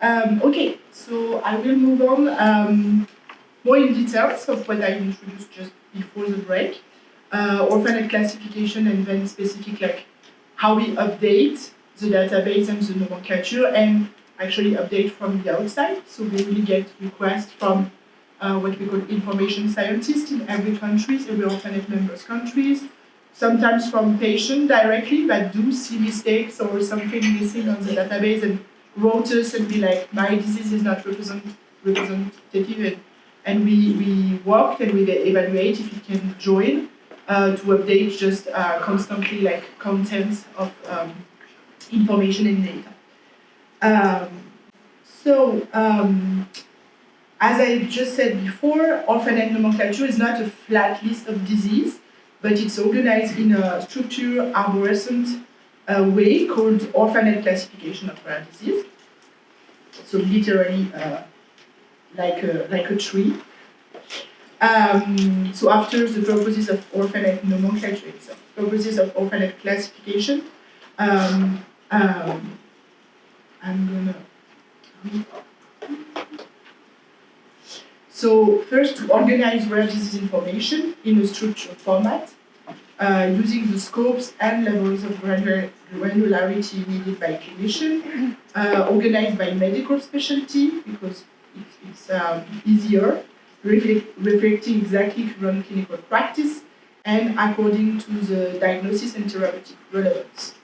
Okay, so I will move on more in details of what I introduced just before the break. Orphanet classification and then specific like how we update the database and the nomenclature and actually update from the outside. So we really get requests from what we call information scientists in every country, every Orphanet members countries, sometimes from patients directly that do see mistakes or something missing on the database and wrote us and be like, my disease is not representative, and we worked and we evaluate if it can join to update just constantly like contents of information and data. As I just said before, Orphanet nomenclature is not a flat list of disease, but it's organized in a structured arborescent way called Orphanet classification of rare disease. So literally like a tree. So after the purposes of Orphanet nomenclature itself, purposes of Orphanet classification, I'm gonna read. So first, to organize rare disease information in a structured format, using the scopes and levels of granularity needed by clinician, organized by medical specialty because it's easier, reflecting exactly current clinical practice, and according to the diagnosis and therapeutic relevance.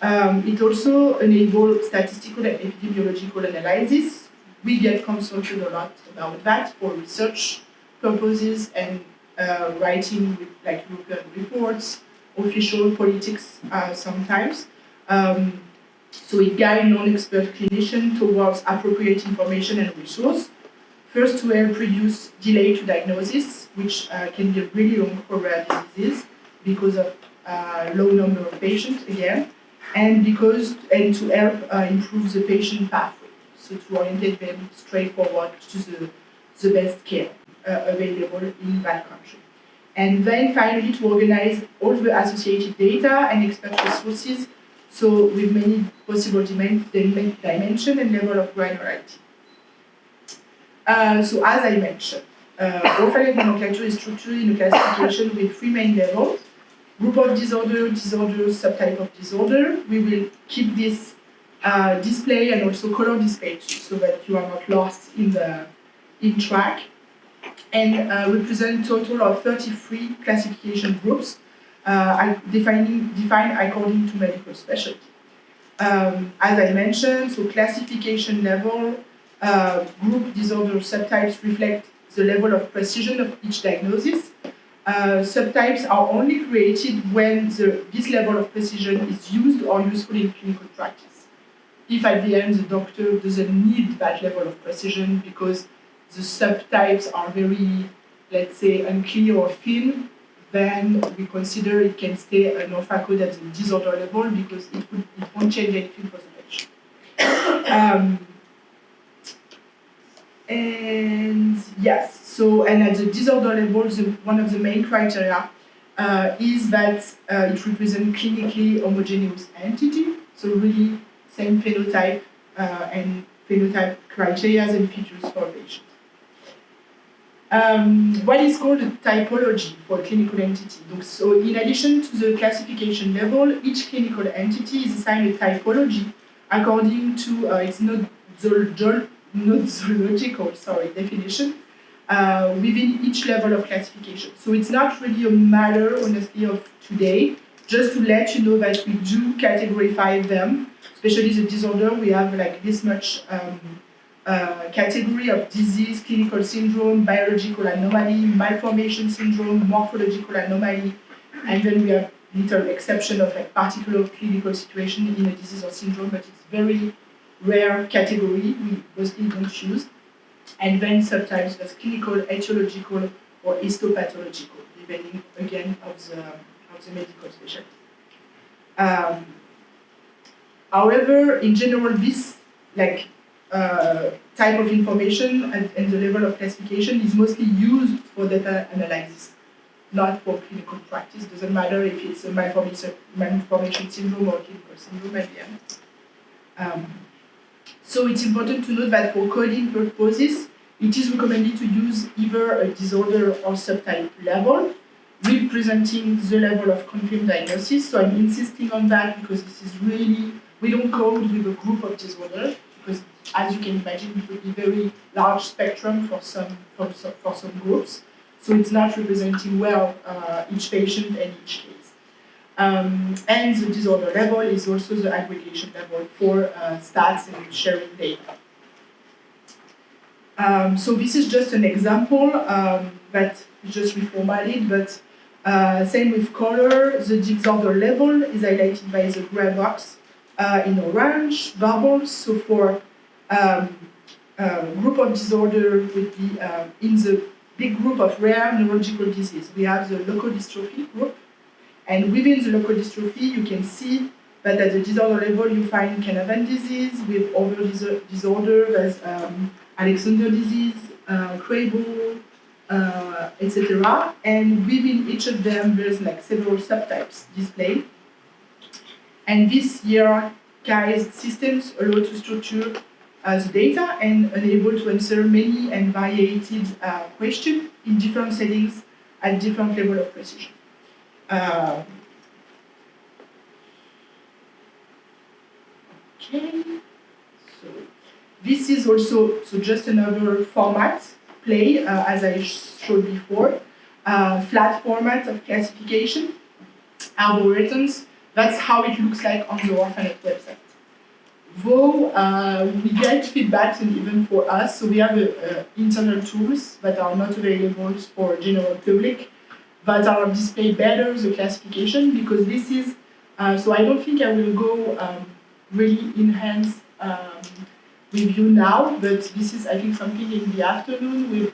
It also enables statistical and epidemiological analysis. We get consulted a lot about that for research purposes and writing with like European reports, official politics sometimes. So it guides non-expert clinicians towards appropriate information and resource. First, to help reduce delay to diagnosis, which can be really long for rare diseases because of low number of patients again, and to help improve the patient pathway. So to orientate them straightforward to the best care available in that country. And then finally to organize all the associated data and expert resources, so with many possible dimension and level of granularity. So as I mentioned, Orphanet nomenclature is structured in a classification with three main levels: group of disorder, subtype of disorder. We will keep this display and also color this page so that you are not lost in track, and represent a total of 33 classification groups defined according to medical specialty. As I mentioned, so classification level, group, disorder, subtypes reflect the level of precision of each diagnosis. Subtypes are only created when this level of precision is used or useful in clinical practice. If at the end the doctor doesn't need that level of precision because the subtypes are very, let's say, unclear or thin, then we consider it can stay an orpha code at the disorder level because it won't change anything for the patient. And yes, so and at the disorder level, one of the main criteria is that it represents clinically homogeneous entity, so really same phenotype and phenotype criteria and features for patients. What is called a typology for clinical entity. So in addition to the classification level, each clinical entity is assigned a typology according to its not zoological definition within each level of classification. So it's not really a matter, honestly, of today. Just to let you know that we do categorize them, especially the disorder. We have like this much category of disease, clinical syndrome, biological anomaly, malformation syndrome, morphological anomaly, and then we have little exception of like particular clinical situation in a disease or syndrome, but it's very rare category we mostly don't use. And then subtypes that's clinical, etiological, or histopathological, depending again of the medical specialty. However, in general, this type of information and the level of classification is mostly used for data analysis, not for clinical practice. Doesn't matter if it's a malformation syndrome or clinical syndrome at the end. So it's important to note that for coding purposes, it is recommended to use either a disorder or subtype level, representing the level of confirmed diagnosis. So I'm insisting on that because this is really, we don't code with a group of disorders, because as you can imagine, it would be very large spectrum for some groups. So it's not representing well each patient and each case. And the disorder level is also the aggregation level for stats and sharing data. So this is just an example that is just reformatted, but same with color. The disorder level is highlighted by the gray box in orange bubbles. So for group of disorder would be in the big group of rare neurological disease. We have the leukodystrophy group. And within the leukodystrophy, you can see that at the disorder level, you find Canavan disease with other disorders as Alexander disease, Krabbe, etc. And within each of them, there's like several subtypes displayed. And this hierarchized systems allow to structure the data and enable to answer many and variated questions in different settings at different level of precision. Okay, so this is also just another format play, as I showed before, flat format of classification, algorithms. That's how it looks like on the Orphanet website. Though we get feedback, and even for us, so we have internal tools that are not available for general public, that are display better the classification, because this is, so I don't think I will go really enhance with you now, but this is, I think, something in the afternoon with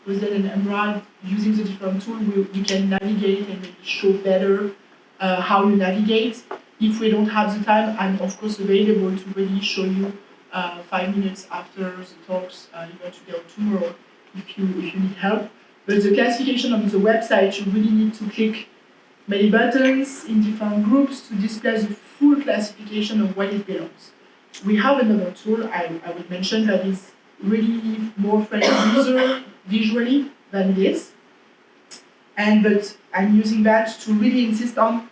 Roselle and Emrad, using the different tools, we can navigate and maybe show better how you navigate. If we don't have the time, I'm of course available to really show you 5 minutes after the talks, either today or tomorrow, if you need help. But the classification on the website, you really need to click many buttons in different groups to display the full classification of where it belongs. We have another tool I will mention that is really more friendly user visually than this. But I'm using that to really insist on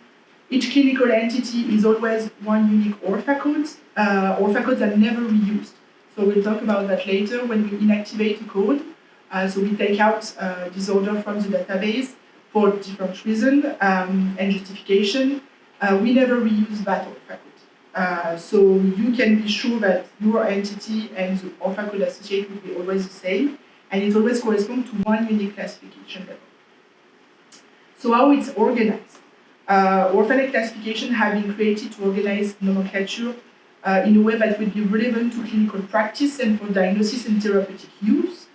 each clinical entity is always one unique orphacode. Orphacodes are never reused. So we'll talk about that later when we inactivate a code. So we take out disorder from the database for different reasons and justification. We never reuse that orphacode. So you can be sure that your entity and the orphacode associated will be always the same, and it always corresponds to one unique classification level. So how it's organized? Orphanet classification have been created to organize nomenclature in a way that would be relevant to clinical practice and for diagnosis and therapeutic use.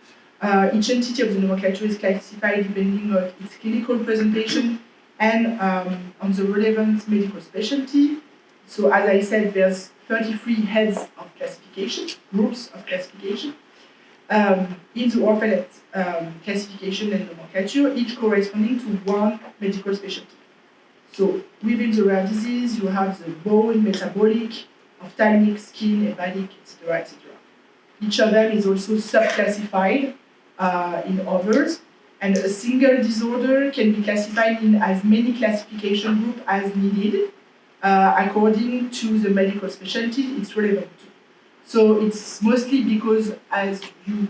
Each entity of the nomenclature is classified depending on its clinical presentation and on the relevant medical specialty. So as I said, there's 33 heads of classification, groups of classification. In the Orphanet classification and nomenclature, each corresponding to one medical specialty. So within the rare disease, you have the bone, metabolic, ophthalmic, skin, hepatic, etc., etc. Each of them is also subclassified in others, and a single disorder can be classified in as many classification groups as needed, according to the medical specialty it's relevant to. So it's mostly because, as you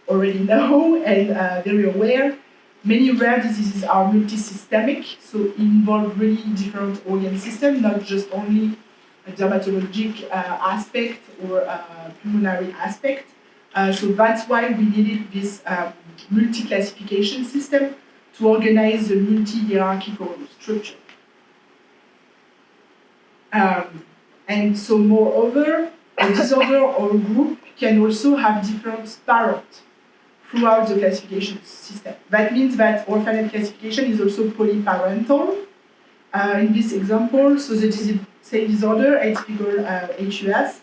already know and very aware, many rare diseases are multisystemic, so involve really different organ systems, not just only a dermatologic aspect or a pulmonary aspect. So that's why we needed this multi-classification system to organize the multi-hierarchical structure. And so moreover, a disorder or a group can also have different parents throughout the classification system. That means that Orphanet classification is also polyparental. In this example, so the same disorder, atypical HUS,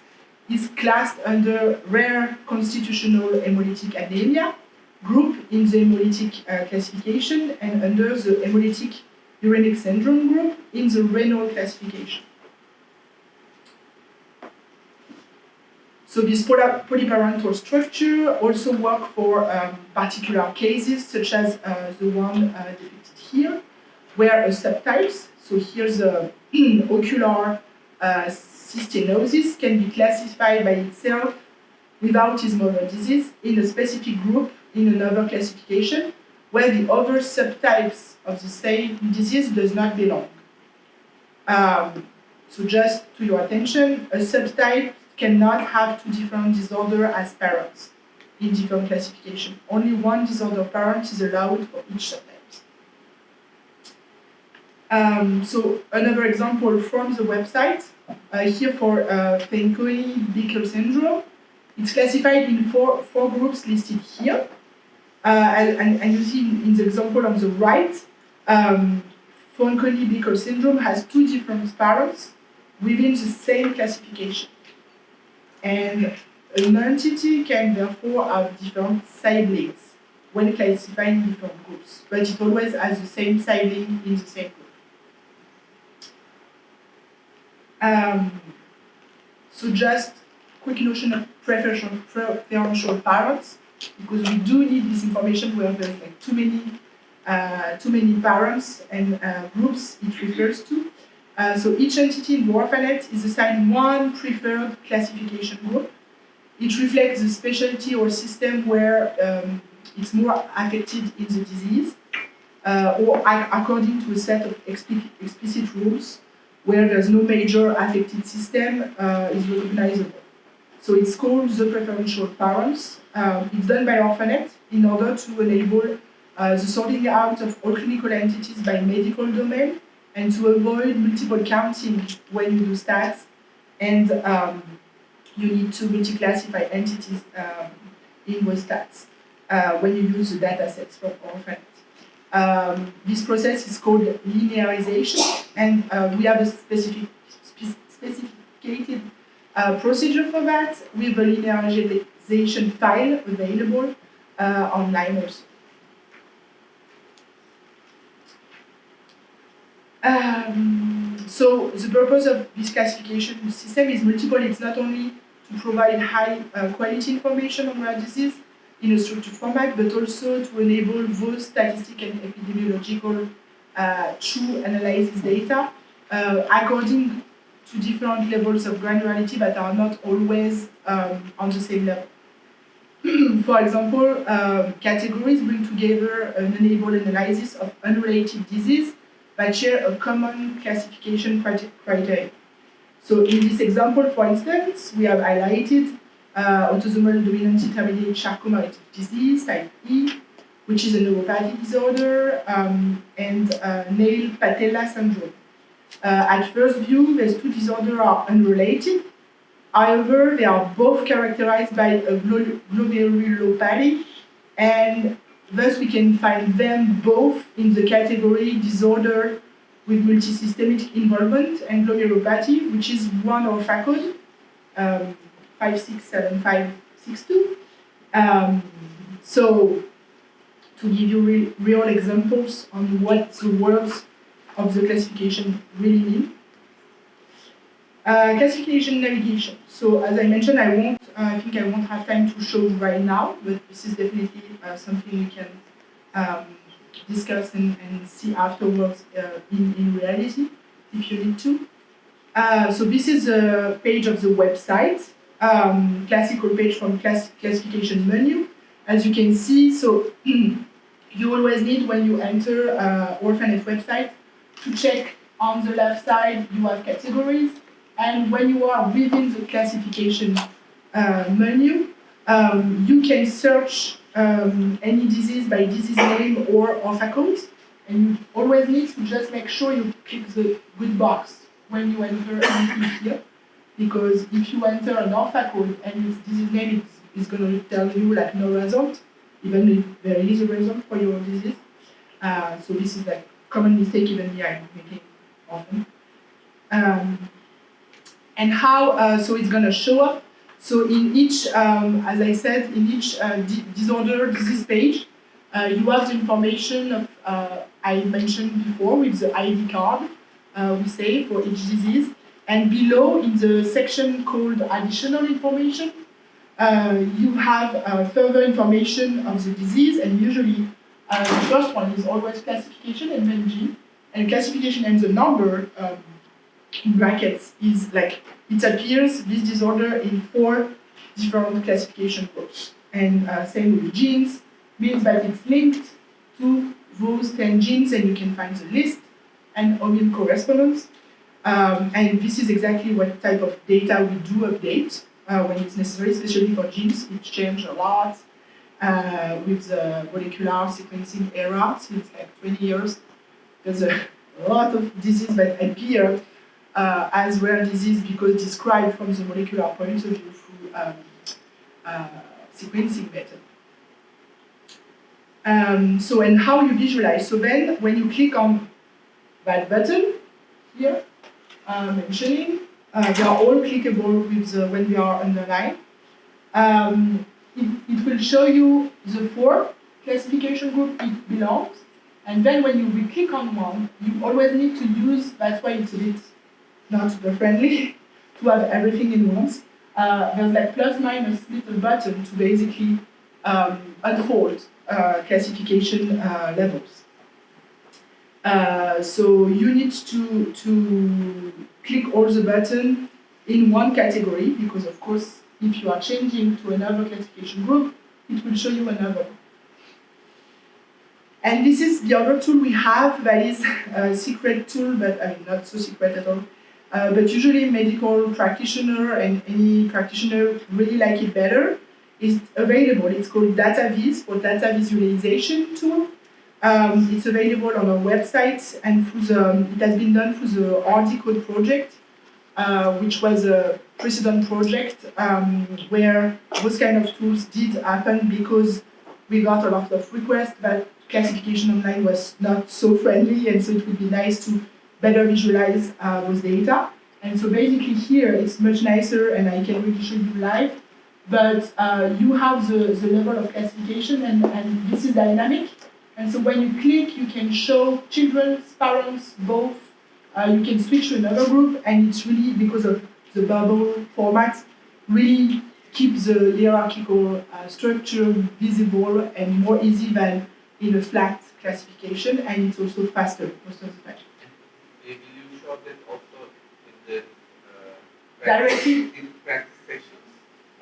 is classed under rare constitutional hemolytic anemia group in the hemolytic classification and under the hemolytic uremic syndrome group in the renal classification. So this polyparental structure also works for particular cases, such as the one depicted here, where a subtypes, so here's the ocular cystinosis, can be classified by itself without its mother disease in a specific group in another classification, where the other subtypes of the same disease does not belong. So just to your attention, a subtype cannot have two different disorders as parents in different classification. Only one disorder parent is allowed for each subtype. So another example from the website, here for Fanconi-Bickel syndrome, it's classified in four groups listed here. And you see in the example on the right, Fanconi-Bickel syndrome has two different parents within the same classification. And an entity can therefore have different siblings when classifying different groups, but it always has the same sibling in the same group. So just quick notion of preferential parents, because we do need this information where there's like too many parents and groups it refers to. So each entity in the orphanet is assigned one preferred classification group. It reflects the specialty or system where it's more affected in the disease, or according to a set of explicit rules where there's no major affected system is recognizable. So it's called the preferential parents. It's done by Orphanet in order to enable the sorting out of all clinical entities by medical domain and to avoid multiple counting when you do stats, and you need to multi-classify entities in those stats when you use the data sets from Orphanet. This process is called linearization, and we have a specificated procedure for that with a linearization file available online also. So the purpose of this classification system is multiple. It's not only to provide high quality information on rare disease in a structured format, but also to enable those statistical and epidemiological true analysis data according to different levels of granularity that are not always on the same level. For example, categories bring together an enabled analysis of unrelated disease that share a common classification criteria. So in this example, for instance, we have highlighted autosomal dominant intermediate Charcot-Marie disease, type E, which is a neuropathic disorder, and nail patella syndrome. At first view, these two disorders are unrelated. However, they are both characterized by a glomerulopathy, and thus we can find them both in the category disorder with multisystemic involvement and glomerulopathy, which is one orthocode, 567562. So, to give you real examples on what the words of the classification really mean. Classification navigation. So, as I mentioned, I think I won't have time to show right now, but this is definitely something we can discuss and see afterwards in reality, if you need to. So this is a page of the website, classical page from classification menu. As you can see, so you always need, when you enter Orphanet website, to check on the left side you have categories, and when you are within the classification menu, you can search any disease by disease name or orthocodes, and you always need to just make sure you click the good box when you enter anything here, because if you enter an orthocode and its disease name is going to tell you like no result, even if there is a result for your disease. So this is like common mistake even me I'm making often. And how, so it's going to show up. So in each, as I said, in each disorder disease page, you have the information of, I mentioned before, with the ID card, we say, for each disease. And below, in the section called Additional Information, you have further information of the disease, and usually the first one is always classification and then gene. And classification and the number in brackets is like, it appears this disorder in 4 different classification groups. And same with genes, means that it's linked to those 10 genes, and you can find the list and immune correspondence. And this is exactly what type of data we do update when it's necessary, especially for genes. It's changed a lot with the molecular sequencing era since like 20 years. There's a lot of disease that appear as rare disease because described from the molecular point of view through sequencing method. So, and how you visualize. So then, when you click on that button here, mentioning, they are all clickable with the, when they are underlined. It will show you the 4 classification group it belongs. And then when you will click on one, you always need to use, that's why it's a bit not super friendly, to have everything in once. There's like plus minus little button to basically unfold classification levels. So you need to click all the button in one category, because of course, if you are changing to another classification group, it will show you another. And this is the other tool we have that is a secret tool, but I mean, not so secret at all. But usually medical practitioner and any practitioner really like it better. It's available. It's called DataVis, for data visualization tool. It's available on our website, and through it has been done through the RD Code project, which was a precedent project where those kind of tools did happen because we got a lot of requests that classification online was not so friendly, and so it would be nice to better visualize those data. And so basically here it's much nicer, and I can really show you live, but you have the level of classification, and this is dynamic. And so when you click, you can show children, parents, both. You can switch to another group, and it's really, because of the bubble format, really keeps the hierarchical structure visible and more easy than in a flat classification, and it's also faster most of the time. Will you show that also in the directly in practice sessions?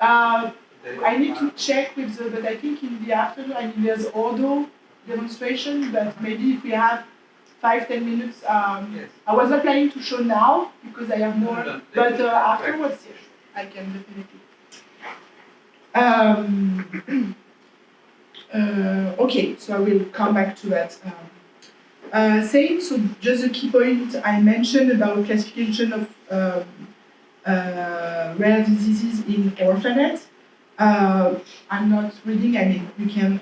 I need to check with the, but I think in the afternoon, I mean, there's audio demonstration, but maybe if we have 5-10 minutes, yes. I was not planning to show now because I have more, No, but afterwards, yes, I can definitely. Okay, so I will come back to that. Same, so just a key point I mentioned about classification of rare diseases in Orphanet. I'm not reading, I mean, you can,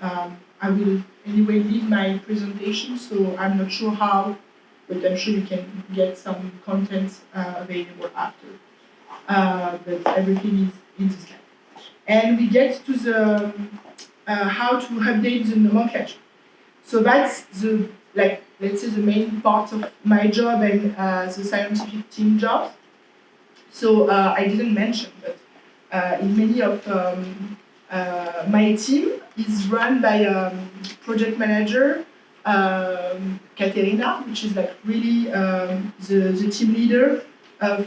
I will anyway leave my presentation, so I'm not sure how, but I'm sure you can get some content available after. But everything is in the slide. And we get to the how to update the nomenclature. So that's the, like, let's say the main part of my job and the scientific team job. So I didn't mention, but in many of my team is run by a project manager, Katerina, which is like really the team leader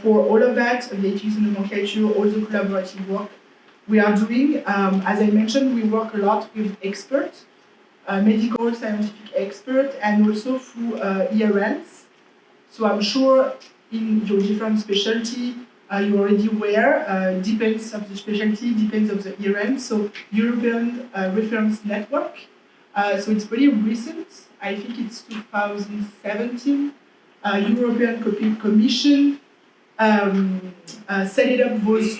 for all of that, updating the nomenclature, all the collaborative work we are doing. As I mentioned, we work a lot with experts, medical, scientific experts, and also through ERNs. So I'm sure in your different specialty, you're already aware, depends of the specialty, depends of the ERN. So European Reference Network. So it's pretty recent. I think it's 2017. European Commission set it up those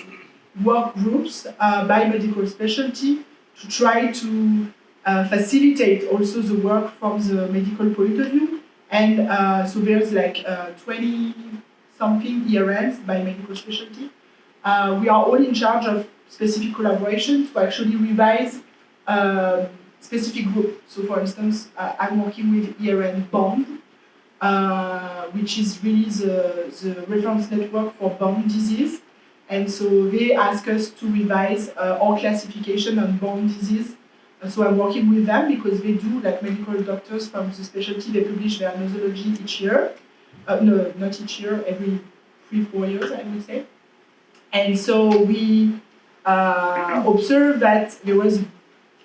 work groups by medical specialty to try to facilitate also the work from the medical point of view. And so there's like 20-something ERNs by medical specialty. We are all in charge of specific collaboration to actually revise specific group. So for instance, I'm working with ERN Bond, which is really the reference network for bone disease. And so they ask us to revise our classification on bone disease. So I'm working with them because they do, like medical doctors from the specialty, they publish their nosology each year. No, not each year, every 3-4 years, I would say. And so we observed that there was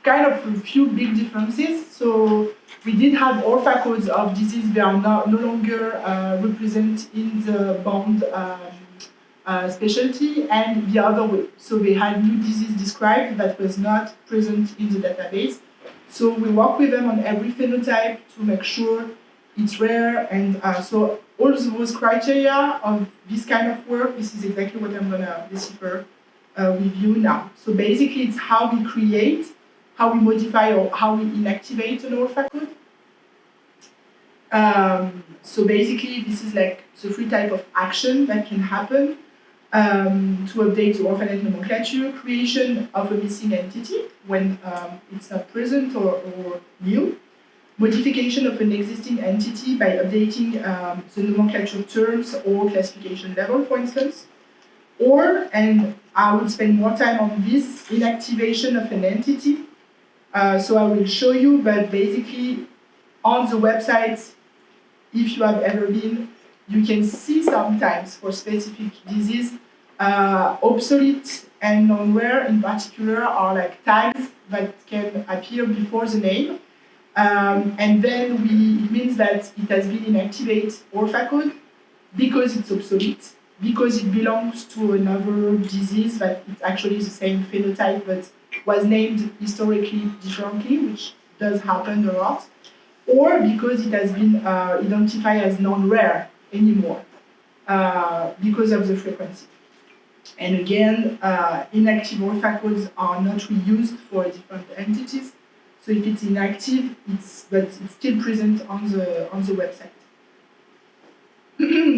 kind of a few big differences. So we did have orpha codes of disease. They are no longer represented in the bond specialty, and the other way. So they had new disease described that was not present in the database. So we work with them on every phenotype to make sure it's rare, and so all those criteria of this kind of work, this is exactly what I'm gonna decipher with you now. So basically it's how we create, how we modify, or how we inactivate an orpha code. So basically this is like the 3 types of action that can happen. To update the Orphanet nomenclature, creation of a missing entity when it's not present or new, modification of an existing entity by updating the nomenclature terms or classification level, for instance, or, and I would spend more time on this, inactivation of an entity. So I will show you, but basically on the website, if you have ever been, you can see sometimes for specific disease, obsolete and non-rare in particular are like tags that can appear before the name. And then it means that it has been inactivated orpha code because it's obsolete, because it belongs to another disease that it's actually the same phenotype but was named historically differently, which does happen a lot, or because it has been identified as non-rare anymore because of the frequency. And again, inactive orpha codes are not reused for different entities. So if it's inactive, but it's still present on the website.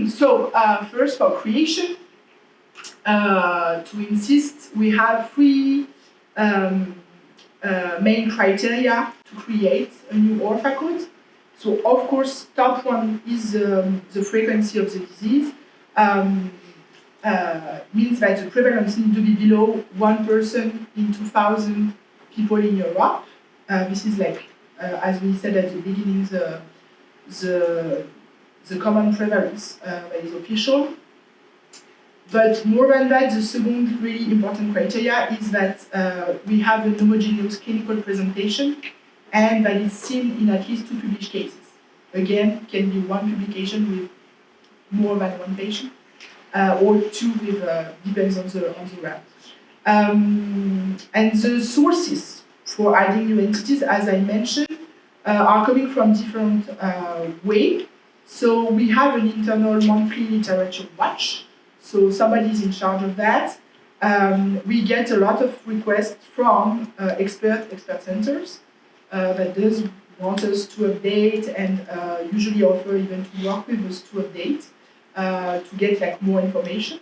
So first for creation, to insist, we have 3 main criteria to create a new orpha code. So of course, top one is the frequency of the disease. Means that the prevalence needs to be below 1 person in 2,000 people in Europe. This is like, as we said at the beginning, the common prevalence that is official. But more than that, the second really important criteria is that we have a homogeneous clinical presentation and that it's seen in at least 2 published cases. Again, can be 1 publication with more than 1 patient, or 2 with, depends on the round. And the sources for adding new entities, as I mentioned, are coming from different ways. So we have an internal monthly literature watch. So somebody is in charge of that. We get a lot of requests from expert centers that does want us to update and usually offer even to work with us to update to get like more information.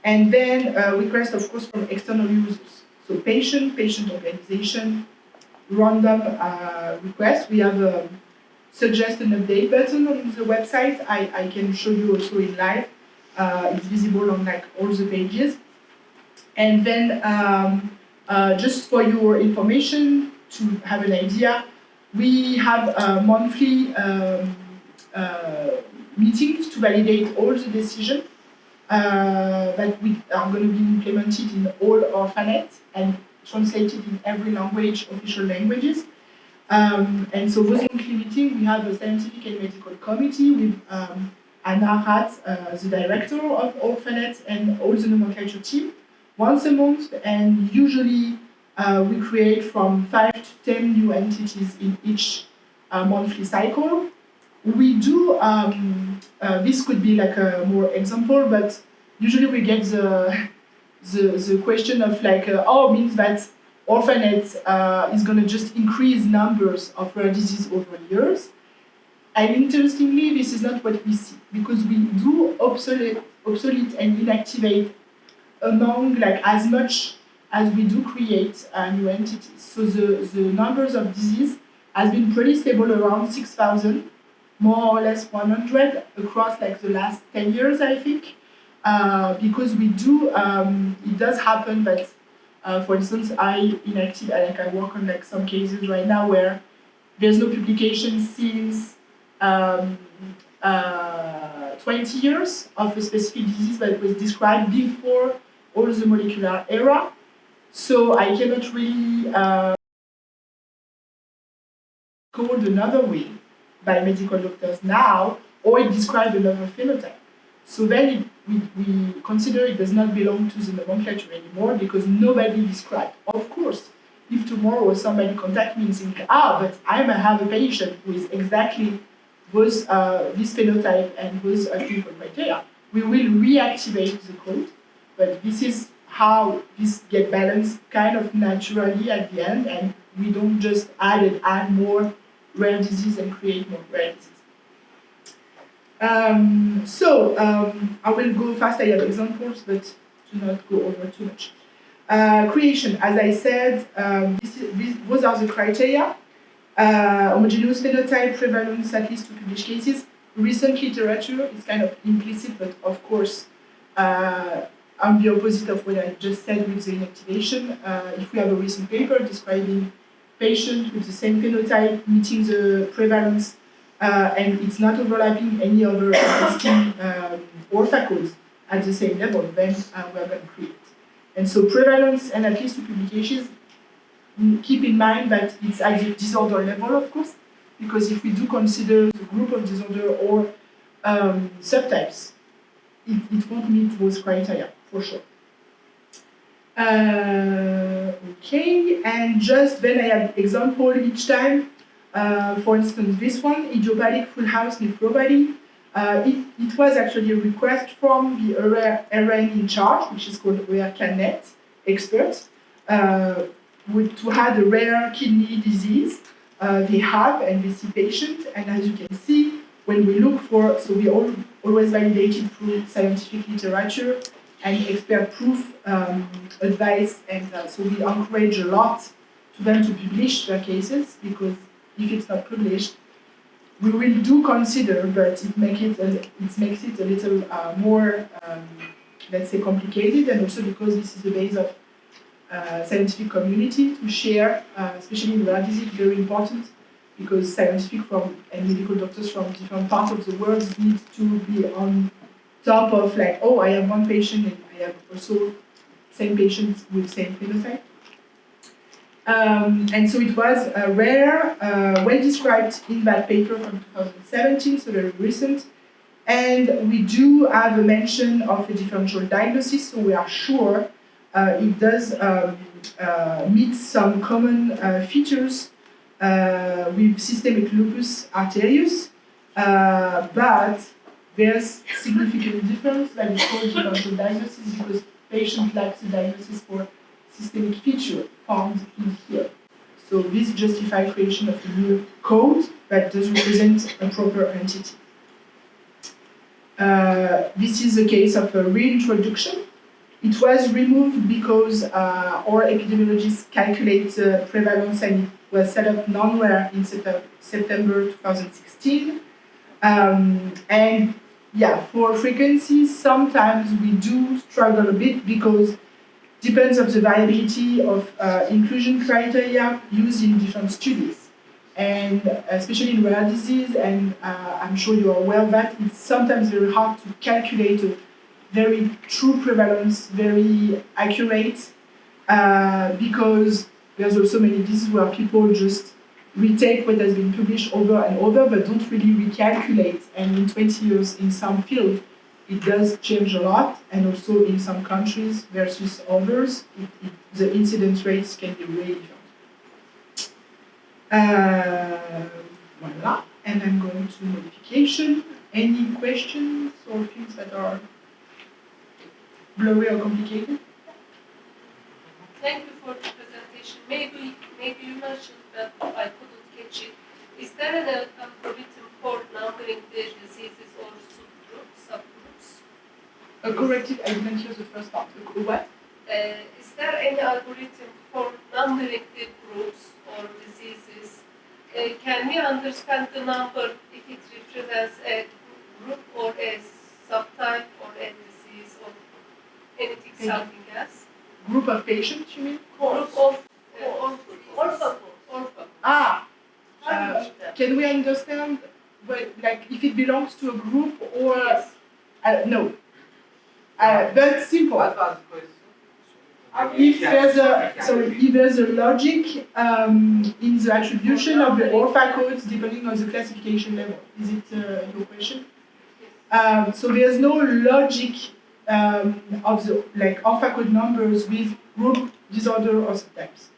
And then requests, of course, from external users. So patient organization, random requests. We have a suggest an update button on the website. I can show you also in live. It's visible on like all the pages. And then just for your information, to have an idea, we have monthly meetings to validate all the decisions that we are going to be implemented in all Orphanet and translated in every language, official languages. And so those monthly meetings, we have a scientific and medical committee with Anna Rat, the director of Orphanet, and all the nomenclature team, once a month, and usually we create from 5 to 10 new entities in each monthly cycle. We do, this could be like a more example, but usually we get the question of like, oh, means that Orphanet is going to just increase numbers of rare disease over years. And interestingly, this is not what we see, because we do obsolete and inactivate among like as much as we do create new entities. So the numbers of disease has been pretty stable around 6,000 more or less 100 across like the last 10 years, I think. Because we do, it does happen that, for instance, I work on like some cases right now where there's no publication since 20 years of a specific disease that was described before all the molecular era. So I cannot really called another way by medical doctors now, or it describes another phenotype. So then we consider it does not belong to the nomenclature anymore because nobody described. Of course, if tomorrow somebody contacts me and thinks, but I may have a patient who is exactly this phenotype and those clinical criteria, we will reactivate the code. But this is how this get balanced kind of naturally at the end, and we don't just add more rare disease and create more rare disease. I will go fast. I have examples, but do not go over too much. Creation, as I said, those are the criteria. Homogeneous phenotype, prevalence, at least 2 published cases. Recent literature is kind of implicit, but of course, on the opposite of what I just said with the inactivation. If we have a recent paper describing patients with the same phenotype meeting the prevalence and it's not overlapping any other existing orpha codes at the same level, then we're going to create. And so prevalence and at least 2 publications, keep in mind that it's at the disorder level, of course, because if we do consider the group of disorder or subtypes, it won't meet those criteria, for sure. Okay, and just then I have example each time. For instance, this one, idiopathic full house nephropathy. It was actually a request from the RN in charge, which is called Orphanet experts, to have a rare kidney disease. They have and they see patients, and as you can see, when we look for, so we always validated through scientific literature and expert proof advice, and so we encourage a lot to them to publish their cases, because if it's not published, we will do consider, but it makes it a little more, let's say, complicated, and also because this is the base of scientific community to share, especially in rare disease, very important, because scientific and medical doctors from different parts of the world need to be on top of like, oh, I have one patient and I have also same patient with same phenotype. And so it was rare, well described in that paper from 2017, so very recent. And we do have a mention of a differential diagnosis, so we are sure it does meet some common features with systemic lupus arterius, but there's significant difference that is called differential diagnosis because patient lacks a diagnosis for systemic feature found in here. So this justifies creation of a new code that does represent a proper entity. This is a case of a reintroduction. It was removed because our epidemiologists calculate prevalence and it was set up non-rare in September 2016. And yeah, for frequency, sometimes we do struggle a bit because depends on the variability of inclusion criteria used in different studies. And especially in rare disease, and I'm sure you are aware of that, it's sometimes very hard to calculate a very true prevalence, very accurate, because there's also many diseases where people just retake what has been published over and over, but don't really recalculate. And in 20 years in some field, it does change a lot, and also in some countries versus others, the incidence rates can be really different. Voila, and I'm going to modification. Any questions or things that are blurry or complicated? Thank you for the presentation. Maybe you mentioned that I couldn't catch it. Is there an algorithm for numbering the diseases or subgroups? Corrected, I didn't hear the first part. What? Is there any algorithm for numbering the groups or diseases? Can we understand the number if it represents a group or a subtype or a disease or anything, Thank you. something else. Group of patients, you mean? Group of orphan. Ah, can we understand, like, if it belongs to a group or Yes. no? But simple. What was the question? If there's a logic in the attribution of the orpha codes depending on the classification level, is it your question? So there's no logic of the orpha code numbers with group disorder or subtypes.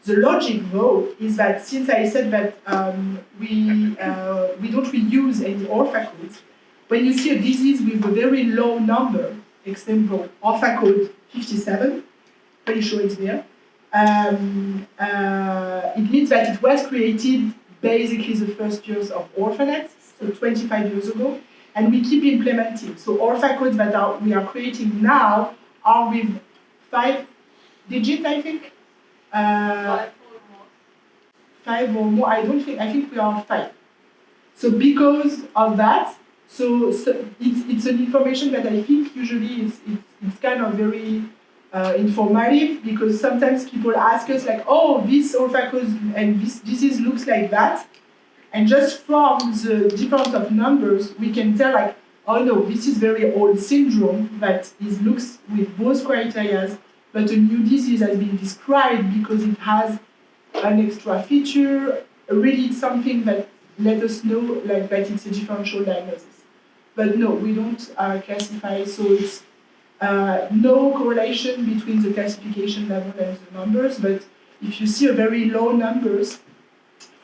The logic, though, is that since I said that we don't reuse any orpha codes, when you see a disease with a very low number, example orpha code 57, pretty sure it's there, it means that it was created basically the first years of Orphanet, so 25 years ago, and we keep implementing. So orpha codes that we are creating now are with 5 digits, I think. 5 or more. 5 or more, I think we are 5. So because of that, so it's an information that I think usually it's kind of very informative, because sometimes people ask us like, oh, this orpha code and this disease looks like that, and just from the difference of numbers we can tell like, oh no, this is very old syndrome that looks with both criteria, but a new disease has been described because it has an extra feature, really something that let us know like that it's a differential diagnosis. But no, we don't classify, so it's no correlation between the classification level and the numbers, but if you see a very low numbers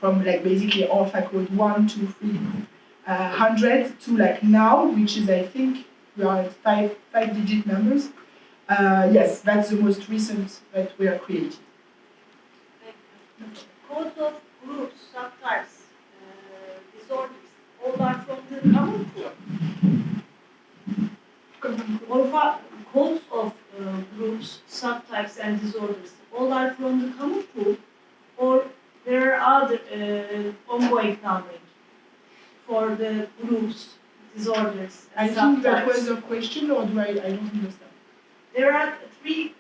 from like basically orpha code 1, 2, 3, 100 to like now, which is I think we are at 5 digit numbers, yes, that's the most recent that we are creating. Codes of groups, subtypes, disorders, all are from the common pool. Codes of groups, subtypes, and disorders, all are from the common pool, or there are other ongoing numbering for the groups, disorders, I and think that subtypes. was a question, or do I don't understand? There are 3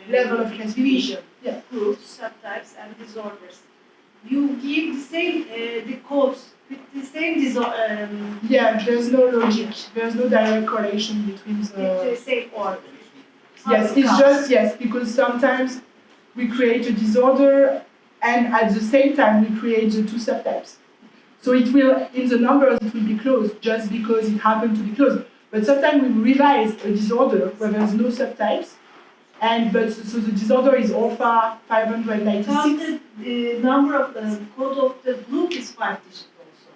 Level of classification. division, groups, subtypes, and disorders. You give the same the codes with the same Yeah, there's no logic. There's no direct correlation between with the same order. Yes, it's just, yes, because sometimes we create a disorder and at the same time we create the 2 subtypes. So it will, in the numbers, it will be closed just because it happened to be closed. But sometimes we revise a disorder where there's no subtypes, so the disorder is orpha 596. Because the number of the code of the group is 5 digits also.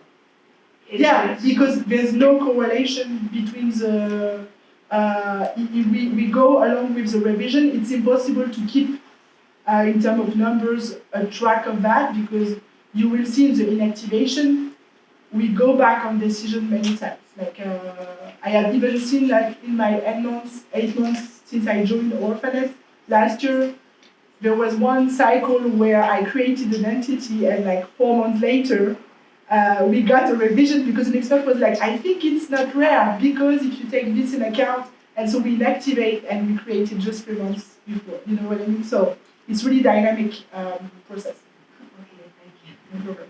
Yeah, because there's no correlation between the. If we go along with the revision, it's impossible to keep, in terms of numbers, a track of that, because you will see in the inactivation, we go back on decision many times. Like I have even seen like in my 8 months since I joined Orphanet last year, there was one cycle where I created an entity and like 4 months later, we got a revision because an expert was like, I think it's not rare because if you take this in account, and so we inactivate and we create it just 3 months before, you know what I mean? So it's really dynamic process. Okay, thank you. No problem.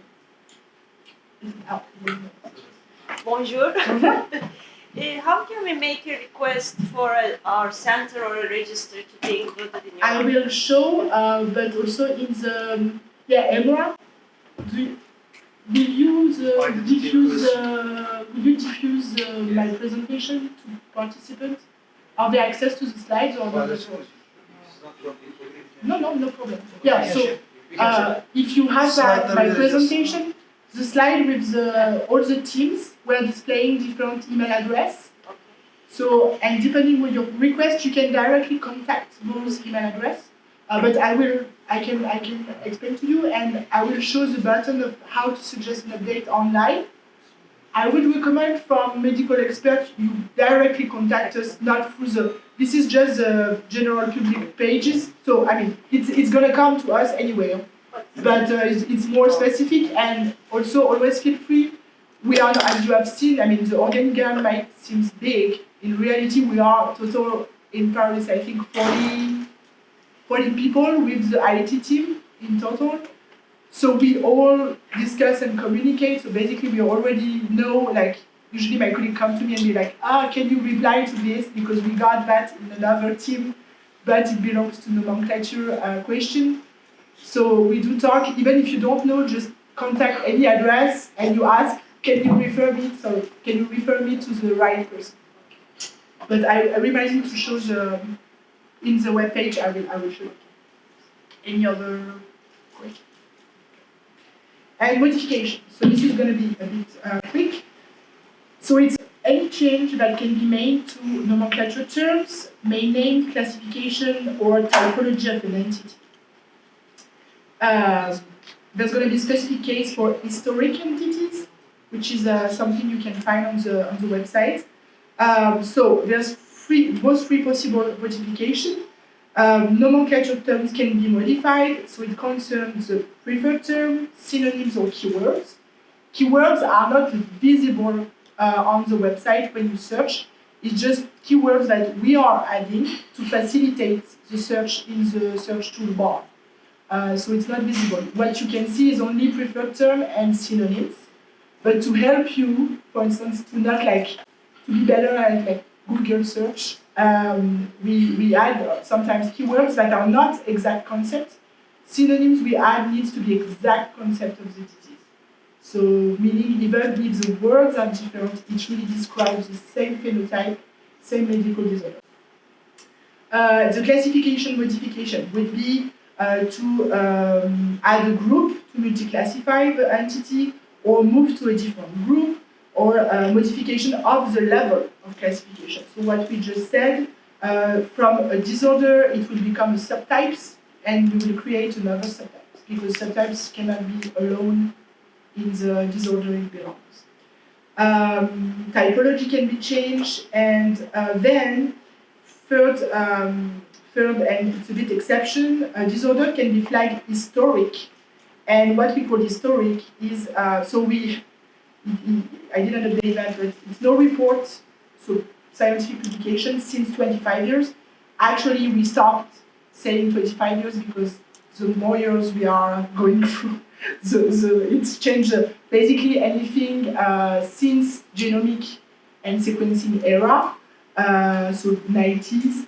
Bonjour. How can we make a request for our center or a register to be included in your? I will show, but also in the Emra. Will you diffuse my presentation to participants? Are they access to the slides or not? No problem. Yeah, so if you have my presentation, the slide with all the teams were displaying different email address. So, and depending on your request, you can directly contact those email address. But I can explain to you, and I will show the button of how to suggest an update online. I would recommend from medical experts you directly contact us, not through this is just the general public pages. So I mean, it's gonna come to us anyway, but it's more specific, and also always feel free we are, as you have seen, I mean, the organic guild might seem big. In reality, we are total in Paris, I think 40 people with the IT team in total. So we all discuss and communicate. So basically, we already know, like, usually my colleague come to me and be like, can you reply to this? Because we got that in another team, but it belongs to nomenclature question. So we do talk, even if you don't know, just contact any address and you ask, can you refer me to the right person? But I remind you to show in the web page, I will show. Any other question? And modification. So this is going to be a bit quick. So it's any change that can be made to nomenclature terms, main name, classification, or typology of an entity. There's going to be a specific case for historic entities, which is something you can find on the website. So there's both three possible modifications. Nomenclature terms can be modified, so it concerns the preferred term, synonyms, or keywords. Keywords are not visible on the website when you search. It's just keywords that we are adding to facilitate the search in the search toolbar. So it's not visible. What you can see is only preferred term and synonyms. But to help you, for instance, to be better at like Google search, we add sometimes keywords that are not exact concepts. Synonyms we add needs to be exact concept of the disease. So meaning even if the words are different, it really describes the same phenotype, same medical disorder. The classification modification would be to add a group to multi-classify the entity or move to a different group, or modification of the level of classification. So what we just said, from a disorder, it will become a subtypes, and we will create another subtypes, because subtypes cannot be alone in the disorder it belongs. Typology can be changed, and then third, and it's a bit exception, a disorder can be flagged historic. And what we call historic is, I didn't update that, but it's no report, so scientific publication since 25 years. Actually, we stopped saying 25 years because the more years we are going through, it's changed. Basically, anything since genomic and sequencing era, so 1990s,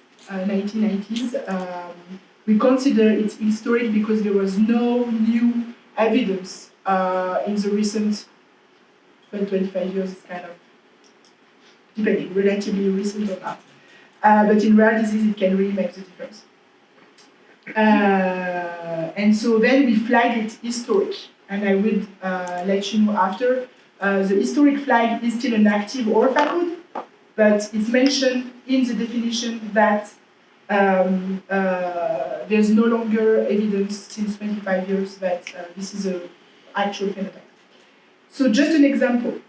we consider it historic because there was no new evidence in the recent 25 years. Is kind of depending, relatively recent or not. But in rare disease, it can really make the difference. And so then we flag it historic, and I will let you know after. The historic flag is still an active orphan code, but it's mentioned in the definition that there's no longer evidence since 25 years that this is an actual phenotype. So just an example.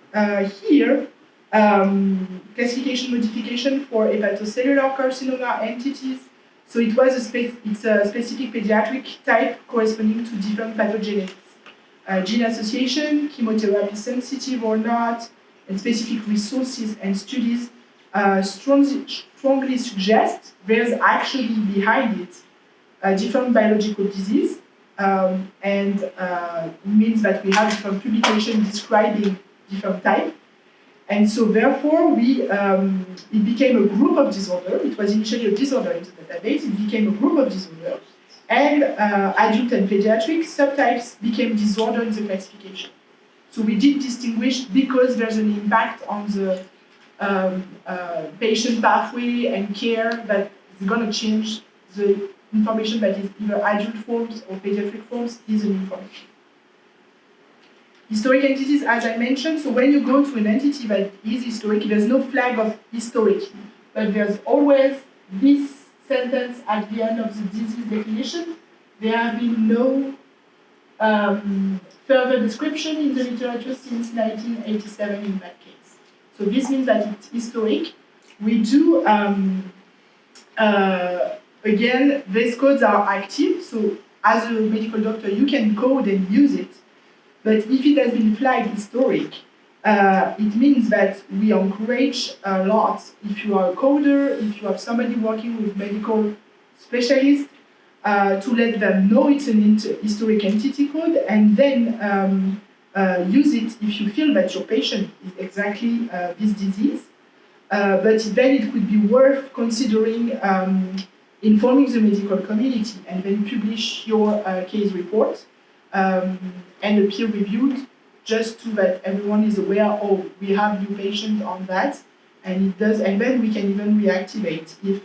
Here, classification modification for hepatocellular carcinoma entities. So it's a specific pediatric type corresponding to different pathogens. Gene association, chemotherapy sensitive or not, and specific resources and studies strongly suggest there's actually behind it a different biological disease, and means that we have different publications describing different type. And so therefore, it became a group of disorder. It was initially a disorder in the database. It became a group of disorder. And adult and pediatric subtypes became disorder in the classification. So we did distinguish because there's an impact on the patient pathway and care that is going to change the information that is either adult forms or pediatric forms is an information. Historic entities, as I mentioned, so when you go to an entity that is historic, there's no flag of historic, but there's always this sentence at the end of the disease definition. There have been no further description in the literature since 1987 in that case. So this means that it's historic. We do, again, these codes are active, so as a medical doctor, you can code and use it. But if it has been flagged historic, It means that we encourage a lot, if you are a coder, if you have somebody working with medical specialists, to let them know it's an historic entity code, and then use it if you feel that your patient is exactly this disease. But then it could be worth considering informing the medical community and then publish your case report and a peer-reviewed, just so that everyone is aware, oh, we have new patient on that, and it does, and then we can even reactivate if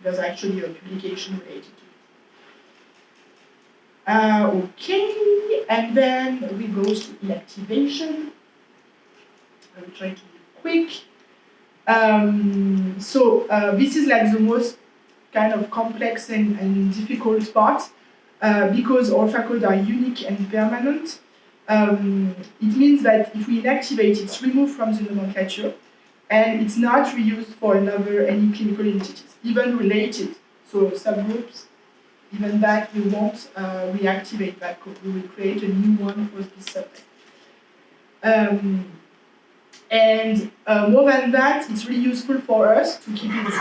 there's actually a publication related to it. Okay, and then we go to inactivation. I will try to be quick. This is like the most kind of complex and difficult part because Orpha codes are unique and permanent. It means that if we inactivate, it's removed from the nomenclature and it's not reused for any clinical entities, even related. So subgroups, even that we won't reactivate that code. We will create a new one for this subtype. And more than that, it's really useful for us to keep it,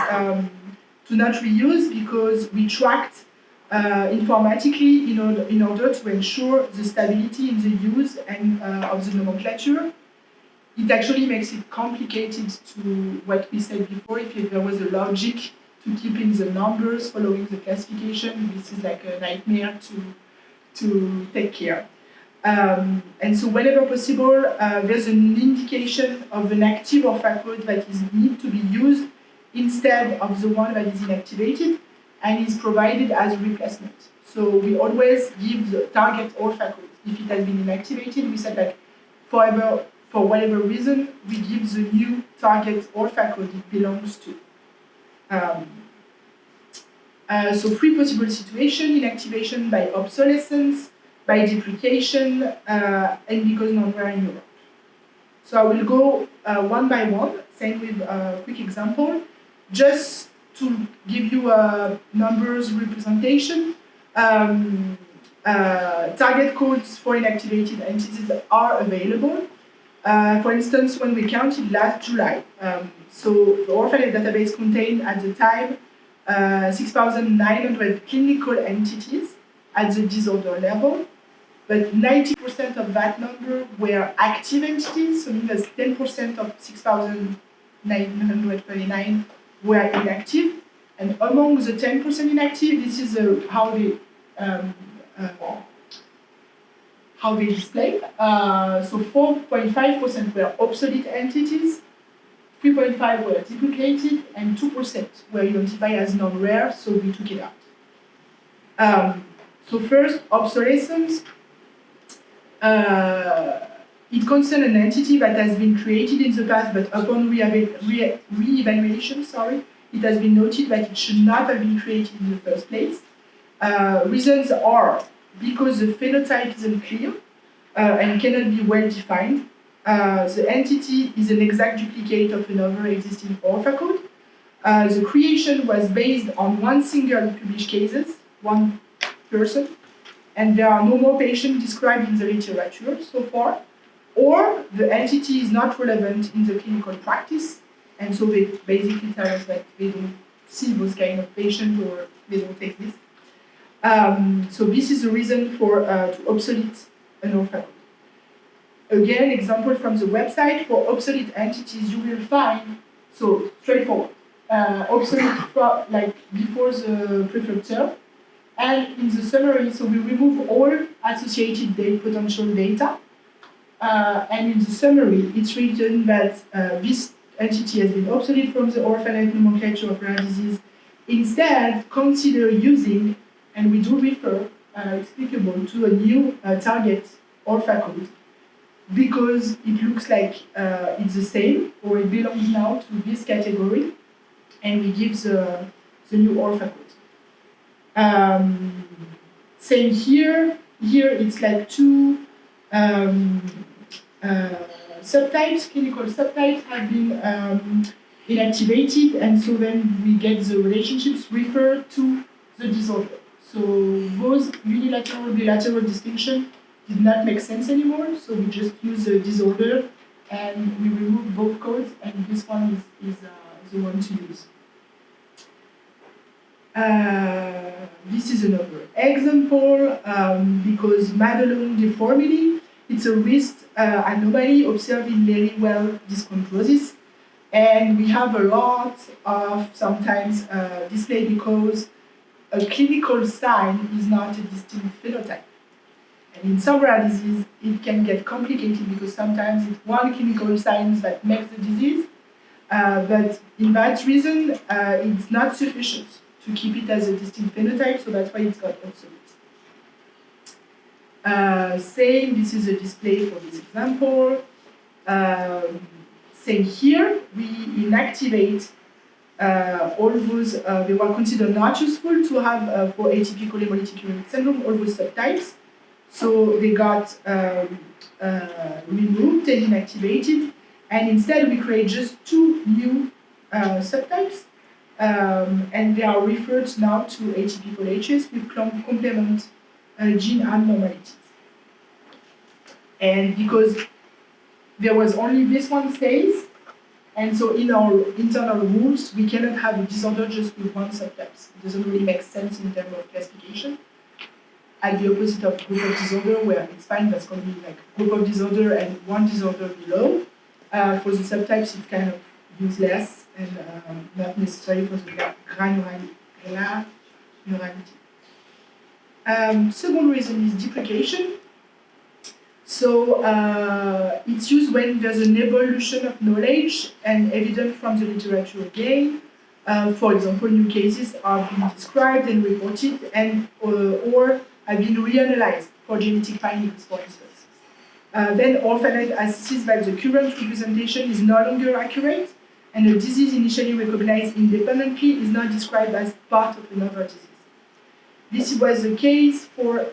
to not reuse, because we tracked informatically in order to ensure the stability in the use and of the nomenclature. It actually makes it complicated to what we said before. If there was a logic to keeping the numbers following the classification, this is like a nightmare to take care. And so whenever possible, there's an indication of an active Orpha code that is need to be used instead of the one that is inactivated and is provided as a replacement. So we always give the target Orpha code. If it has been inactivated, we said like forever, for whatever reason, we give the new target Orpha code it belongs to. So three possible situations: inactivation by obsolescence, by deprecation, and because non-rare in Europe. So I will go one by one, same with a quick example, just to give you a numbers representation. Target codes for inactivated entities are available. For instance, when we counted last July, so the Orphanet database contained at the time 6,900 clinical entities at the disorder level, but 90% of that number were active entities, so meaning 10% of 6,939 were inactive, and among the 10% inactive, this is how they display. So 4.5% were obsolete entities, 3.5% were duplicated, and 2% were identified as non-rare, so we took it out. So first, obsolescence. It concerns an entity that has been created in the past, but upon re-evaluation, it has been noted that it should not have been created in the first place. Reasons are because the phenotype isn't clear and cannot be well defined. The entity is an exact duplicate of another existing Orpha code. The creation was based on one single published cases, one person, and there are no more patients described in the literature so far, or the entity is not relevant in the clinical practice, and so they basically tell us that they don't see those kind of patients or they don't exist. So this is the reason for to obsolete an Orpha code. Again, example from the website, for obsolete entities you will find, so straightforward, obsolete like before the preferred term, and in the summary, so we remove all associated potential data, and in the summary it's written that this entity has been obsolete from the Orphanet nomenclature of rare disease. Instead, consider using, and we do refer, it's applicable to a new target Orpha code, because it looks like it's the same, or it belongs now to this category, and we give the new Orpha code. Same here. Here it's like two subtypes, clinical subtypes have been inactivated, and so then we get the relationships referred to the disorder. So those unilateral, bilateral distinction did not make sense anymore, so we just use the disorder and we remove both codes, and this one is the one to use. This is another example because Madelung deformity, it's a wrist anomaly observed in very well dyschondrosis, and we have a lot of sometimes display because a clinical sign is not a distinct phenotype. And in some rare disease, it can get complicated because sometimes it's one clinical sign that makes the disease, but in that reason, it's not sufficient to keep it as a distinct phenotype, so that's why it's got obsolete. Same, this is a display for this example. Same here, we inactivate all those, they were considered not useful to have for atypical hemolytic uremic syndrome, all those subtypes. So they got removed and inactivated, and instead we create just 2 new subtypes, and they are referred now to atypical HS with complement gene abnormalities. And because there was only this one stays, and so in our internal rules, we cannot have a disorder just with one subtype. It doesn't really make sense in terms of classification. At the opposite of group of disorder, where it's fine, that's going to be like group of disorder and one disorder below. For the subtypes, it's kind of useless and not necessary for the granularity. Second reason is deprecation. So it's used when there's an evolution of knowledge and evidence from the literature again. For example, new cases are being described and reported and or have been reanalyzed for genetic findings, for instance. Then Orphanet assesses that the current representation is no longer accurate and a disease initially recognized independently is now described as part of another disease. This was the case for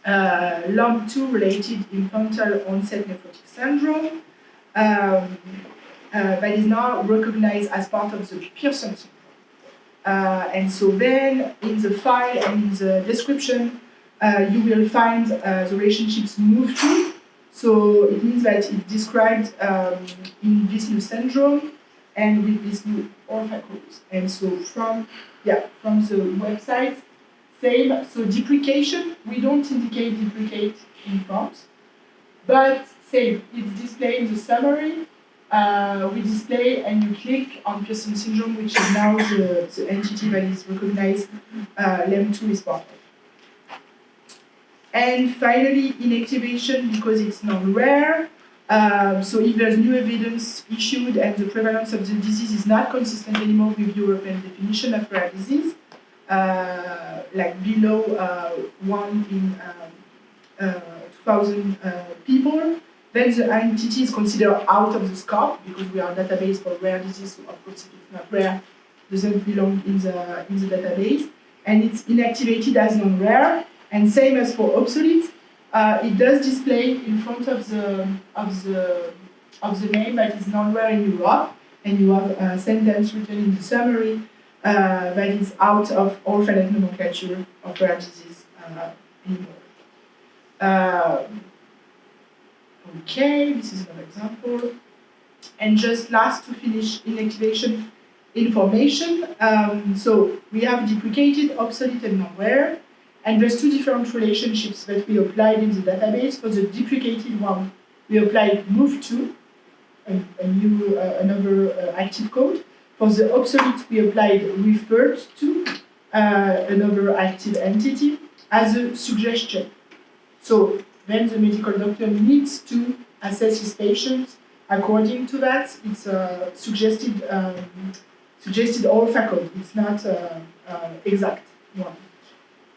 LOM2 related infantile onset nephrotic syndrome that is now recognized as part of the Pearson syndrome. And so then in the file and in the description, you will find the relationships moved to. So it means that it's described in this new syndrome and with this new orphan codes. And so from the website, same. So deprecation, we don't indicate deprecate in front, but same, it's displayed in the summary. We display and you click on Pearson syndrome, which is now the entity that is recognized LEM2 is part of. And finally, inactivation because it's non-rare. So if there's new evidence issued and the prevalence of the disease is not consistent anymore with European definition of rare disease, like below 1 in 2,000 people, then the entity is considered out of the scope because we are a database for rare disease, so of course if it's not rare, it doesn't belong in the database, and it's inactivated as non-rare. And same as for obsolete, it does display in front of the name that is non-rare in Europe, and you have a sentence written in the summary that is out of Orphanet nomenclature of rare disease anymore. Okay, this is another example. And just last to finish inactivation information. So we have deprecated, obsolete, and non-rare. And there's 2 different relationships that we applied in the database. For the deprecated one, we applied move to, another active code. For the obsolete, we applied referred to, another active entity, as a suggestion. So then the medical doctor needs to assess his patients according to that. It's a suggested alpha code. It's not exact one.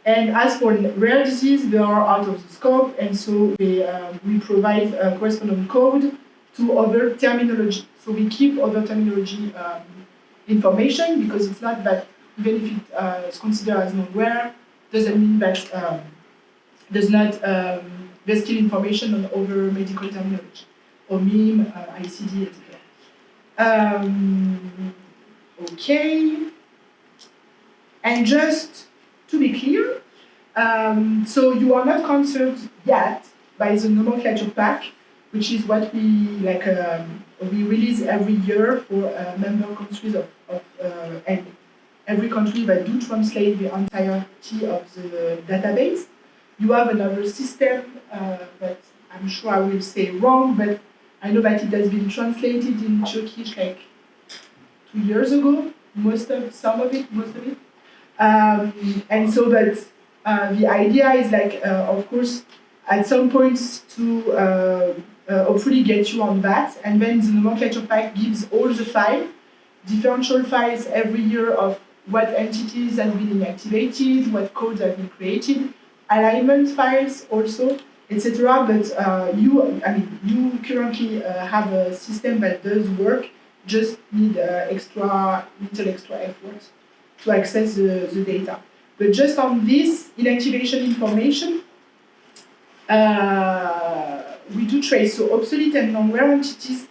And as for rare disease, they are out of the scope, and so we provide a corresponding code to other terminology. So we keep other terminology information because it's not that even if it's considered as non-rare, doesn't mean that there's still information on other medical terminology, or MIM, ICD, etc. Okay. And just to be clear, so you are not concerned yet by the nomenclature pack which is what we release every year for member countries and every country that do translate the entirety of the database. You have another system that I'm sure I will say wrong, but I know that it has been translated in Turkish like 2 years ago, most of it. And so that the idea is of course, at some point to hopefully get you on that, and then the nomenclature pack gives all the differential files every year of what entities have been inactivated, what codes have been created, alignment files also, etc. But you currently have a system that does work, just need little extra effort to access the data. But just on this inactivation information, we do trace. So obsolete and non-rare entities,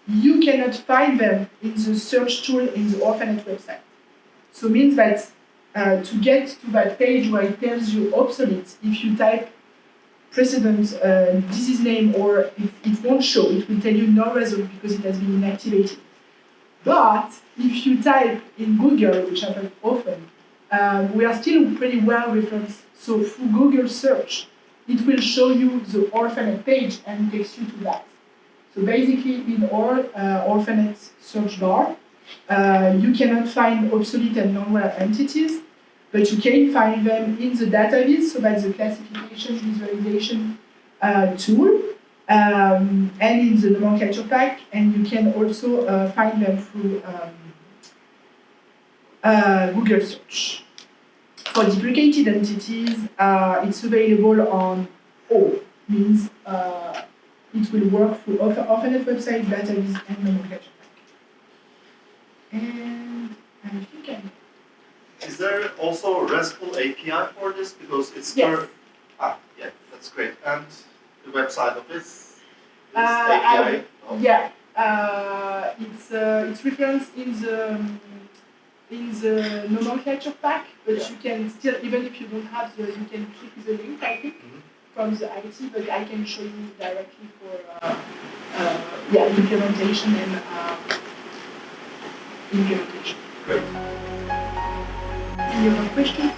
you cannot find them in the search tool in the Orphanet website. So it means that to get to that page where it tells you obsolete, if you type precedent disease name, or it won't show, it will tell you no result because it has been inactivated. But if you type in Google, which happens often, we are still pretty well referenced. So through Google search, it will show you the Orphanet page and takes you to that. So basically, in our Orphanet search bar, you cannot find obsolete and non-rare entities, but you can find them in the database, so that's the classification visualization tool, and in the nomenclature pack, and you can also find them through Google search. For duplicated entities, it's available on all, means it will work through Orphanet website, database, and nomenclature pack. And I think Is there also a RESTful API for this? Because it's yes. Yeah, that's great. And the website of this Yeah, API? it's referenced in the nomenclature pack, but you can still, even if you don't have you can click the link, I think, from the IT, but I can show you directly for implementation and implementation. Great. Any other question?